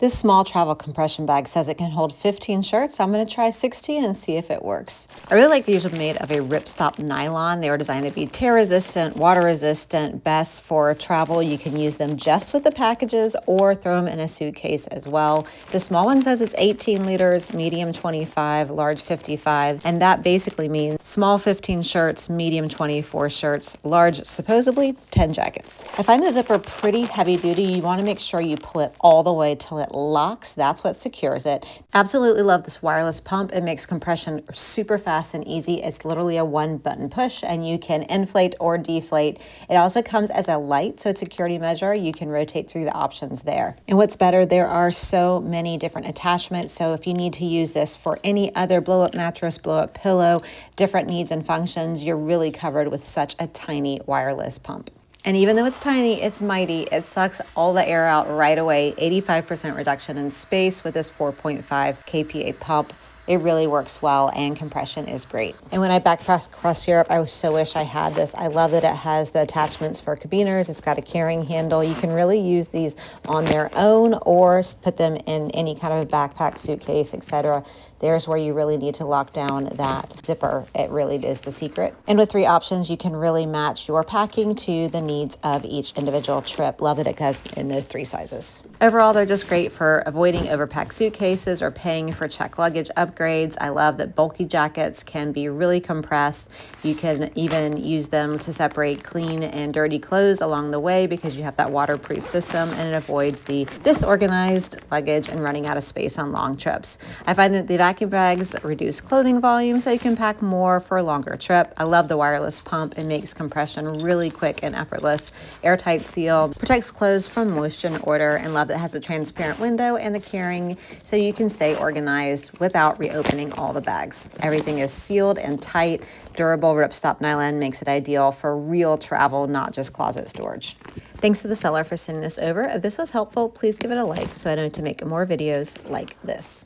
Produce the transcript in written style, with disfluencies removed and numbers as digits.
This small travel compression bag says it can hold 15 shirts. I'm going to try 16 and see if it works. I really like these are made of a ripstop nylon. They were designed to be tear resistant, water resistant, best for travel. You can use them just with the packages or throw them in a suitcase as well. The small one says it's 18 liters, medium 25, large 55, and that basically means small 15 shirts, medium 24 shirts, large supposedly 10 jackets. I find the zipper pretty heavy duty. You want to make sure you pull it all the way till it locks. That's what secures it. Absolutely love this wireless pump. It makes compression super fast and easy. It's literally a one button push and you can inflate or deflate. It also comes as a light, so it's a security measure. You can rotate through the options there. And what's better, there are so many different attachments. So if you need to use this for any other blow up mattress, blow up pillow, different needs and functions, you're really covered with such a tiny wireless pump. And even though it's tiny, it's mighty. It sucks all the air out right away. 85% reduction in space with this 4.5 kPa pump. It really works well and compression is great. And when I backpacked across Europe, I so wish I had this. I love that it has the attachments for cabiners. It's got a carrying handle. You can really use these on their own or put them in any kind of a backpack, suitcase, etc. There's where you really need to lock down that zipper. It really is the secret. And with 3 options, you can really match your packing to the needs of each individual trip. Love that it comes in those 3 sizes. Overall, they're just great for avoiding overpacked suitcases or paying for checked luggage upgrades. I love that bulky jackets can be really compressed. You can even use them to separate clean and dirty clothes along the way because you have that waterproof system, and it avoids the disorganized luggage and running out of space on long trips. I find that the vacuum bags reduce clothing volume so you can pack more for a longer trip. I love the wireless pump. It makes compression really quick and effortless. Airtight seal, protects clothes from moisture and odor, and love that it has a transparent window and the carrying so you can stay organized without reopening all the bags. Everything is sealed and tight. Durable ripstop nylon makes it ideal for real travel, not just closet storage. Thanks to the seller for sending this over. If this was helpful, please give it a like so I know to make more videos like this.